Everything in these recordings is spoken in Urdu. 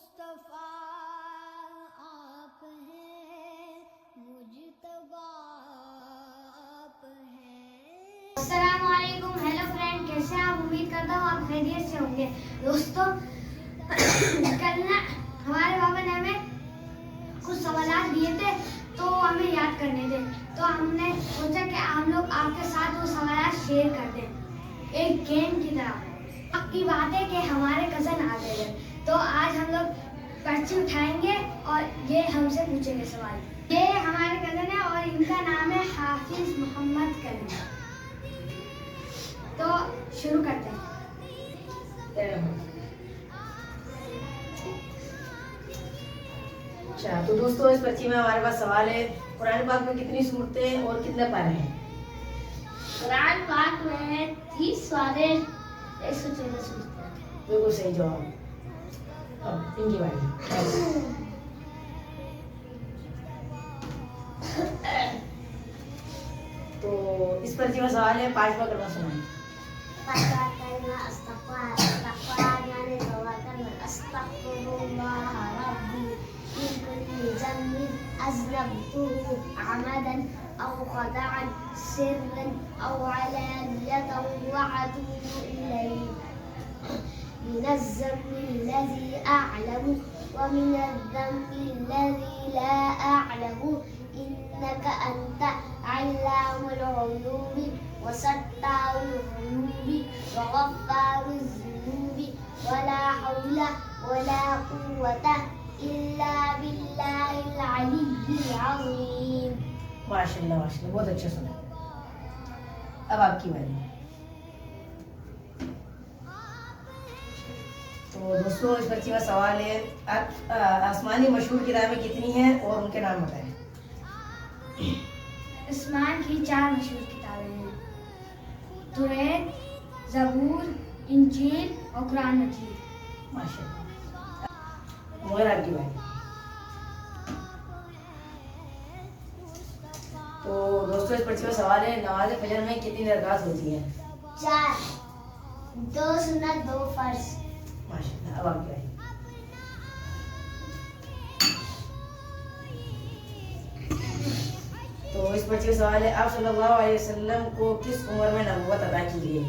مصطفیٰ آپ ہیں، مجتبیٰ آپ ہیں۔ السلام علیکم، ہیلو فرینڈ، کیسے ہیں آپ؟ امید کرتا ہوں آپ خیریت سے ہوں گے۔ دوستو، کل نا ہمارے بابا نے ہمیں کچھ سوالات دیے تھے تو ہمیں یاد کرنے تھے، تو ہم نے سوچا کہ ہم لوگ آپ کے ساتھ وہ سوالات شیئر کر دیں ایک گیم کی طرح۔ اب کی بات ہے کہ ہمارے کزن آ گئے ہیں، تو آج ہم لوگ پرچی اٹھائیں گے اور یہ ہم سے پوچھیں گے سوال۔ یہ ہمارے کزن ہے اور ان کا نام ہے حافظ محمد کریم۔ تو شروع کرتے ہیں۔ اچھا، تو دوستو اس پرچی میں ہمارے پاس سوال ہے، قرآن پاک میں کتنی سورتیں اور کتنے پارے ہیں؟ قرآن پاک میں ہے 30 سورتیں، 114 سورتیں۔ بالکل صحیح جواب۔ اب ان کی باری۔ تو اس پرچی میں سوال ہے، 5واں کلمہ سنائیں۔ أذنبته عمدا أو خدعا سرا أو علانية وأتوب إليه من الذنب الذي أعلم ومن الذنب الذي لا أعلم إنك أنت علام الغيوب وستار العيوب وغفار الذنوب ولا حول ولا قوة إلا بالله العلي العظيم۔ ماشاء اللہ ماشاء اللہ، بہت اچھا سنا۔ اب آپ کی باری۔ تو دوستو اس پرچی میں سوال ہے، آسمانی مشہور کتابیں کتنی ہیں اور ان کے نام بتائیں۔ آسمان کی 4 مشہور کتابیں ہیں، توریت، زبور، انجیل اور قرآن مجید۔ ماشاء اللہ۔ مگر آپ کی باری۔ تو دوستو اس پرچی میں سوال ہے، نماز فجر میں کتنی رکعات ہوتی ہیں؟ 4، 2 سنت 2 فرض۔ ماشاء اللہ، اب آپ کی باری۔ تو اس پرچی میں سوال ہے، آپ صلی اللہ علیہ وسلم کو کس عمر میں نبوت عطا کی گئی؟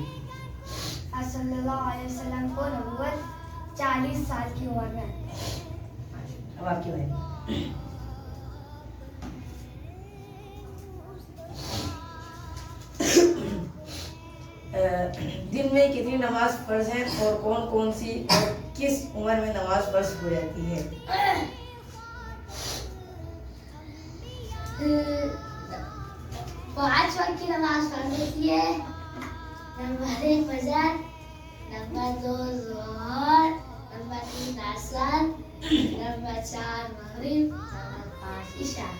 آپ صلی اللہ علیہ وسلم کو نبوت 40 سال کی عمر میں۔ اب آپ کی باری۔ دن میں کتنی نماز فرض ہیں اور کون کون سی اور کس عمر میں نماز فرض ہو جاتی ہے؟ 5 وقت کی نماز فرض ہوتی ہے۔ نمبر 1 فجر، نمبر 2 ظہر، نمبر 3 عصر، نمبر 4 مغرب، نمبر 5 عشاء۔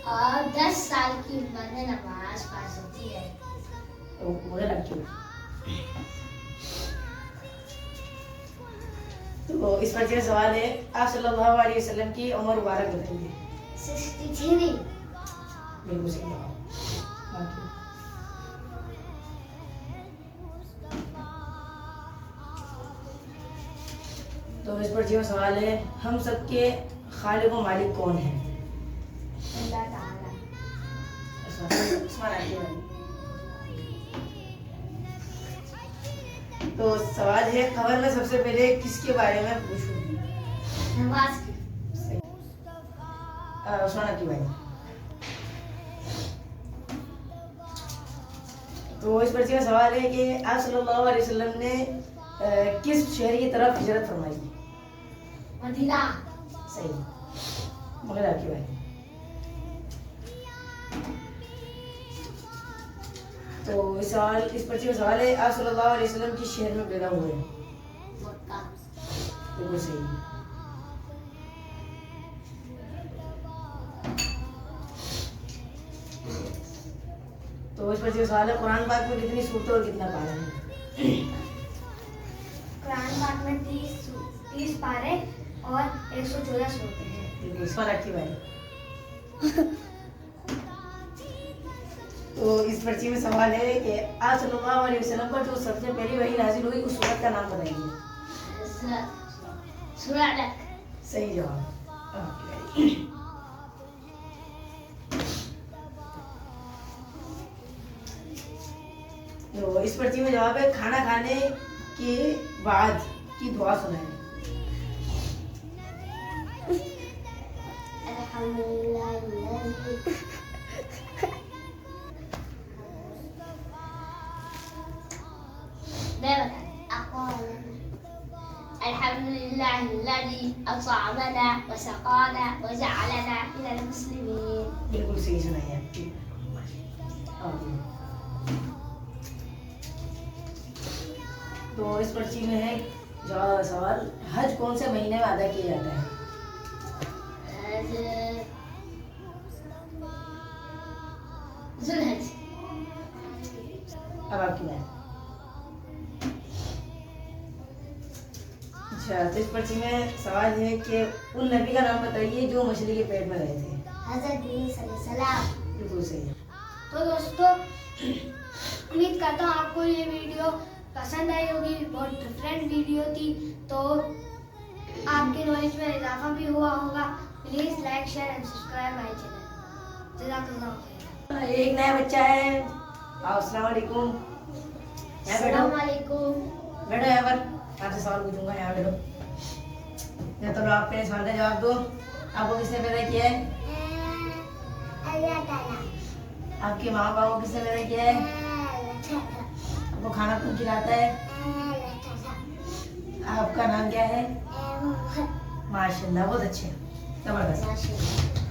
اور 10 سال کی عمر میں نماز فرض ہوتی ہے۔ مگر آپ کی باری۔ تو اس پرچی میں سوال ہے، آپ صلی اللہ علیہ وسلم کی عمر مبارک بتائیے۔ 63۔ بالکل صحیح جواب۔ تو اس پرچی میں سوال ہے، ہم سب کے خالق و مالک کون ہیں؟ اللہ تعالیٰ۔ عثمان آپ کی باری۔ تو سوال ہے، خبر میں سب سے پہلے کس کے بارے میں پوچھوں گی؟ نماز کی۔ عثمان آپ کی باری۔ تو اس پرچی میں سوال ہے کہ آپ صلی اللہ علیہ وسلم نے کس شہر کی طرف ہجرت فرمائی؟ مدینہ۔ صحیح۔ مگر آپ کی باری۔ تو اس پرچی میں سوال ہے، آپ صلی اللہ علیہ وسلم کس شہر میں پیدا ہوئے؟ مکہ۔ بالکل صحیح۔ تو اس پرچی میں سوال ہے، قرآن پاک میں کتنی سورتیں اور کتنا پارہ ہے؟ قرآن پاک میں 30 پارے اور 114 سورتیں ہیں۔ بالکل، اس پر آپ کی باری۔ تو اس پرچی میں سوال ہے کہ آپ صلی اللہ علیہ وسلم پر جو سب سے پہلی وحی نازل ہوئی اس سورت کا نام بتائیے۔ سورة صحیح جواب. Okay. تو اس پرچی میں جواب ہے کھانا کھانے کے بعد کی دعا سنائیں. الحمد لله الذي الحمد لله الذي أطعمنا وسقانا وجعلنا من المسلمين. بالکل صحیح سنائی ہے. تو اس پرچی میں ہے سوال حج کون سے مہینے میں ادا کیا جاتا ہے؟ ذو الحج. اب آپ کی بات. اچھا تو اس پرچی میں سوال ہے کہ ان نبی کا نام بتائیے جو مچھلی کے پیٹ میں رہے تھے. حضرت عیسیٰ علیہ السلام. بالکل صحیح ہے. تو دوستوں امید کرتا ہوں آپ کو یہ ویڈیو پسند آئی ہوگی. بہت ڈفرینٹ ویڈیو تھی تو آپ کے نالج میں اضافہ بھی ہوا ہوگا. Please like share and subscribe my channel. جزاک اللہ خیر. ایک نیا بچہ ہے. السلام علیکم. السلام علیکم. بیٹھو یہاں پر. آپ سے سوال پوچھوں گا. یہاں بیٹھو. تو آپ میرے سوال کا جواب دو. آپ کو کس نے پیدا کیا ہے؟ اللہ تعالیٰ. آپ کے ماں باپ کو کس نے پیدا کیا ہے؟ آپ کو کھانا کون کھلاتا ہے؟ آپ کا نام کیا ہے؟ ماشاء اللہ بہت اچھے. زبردست.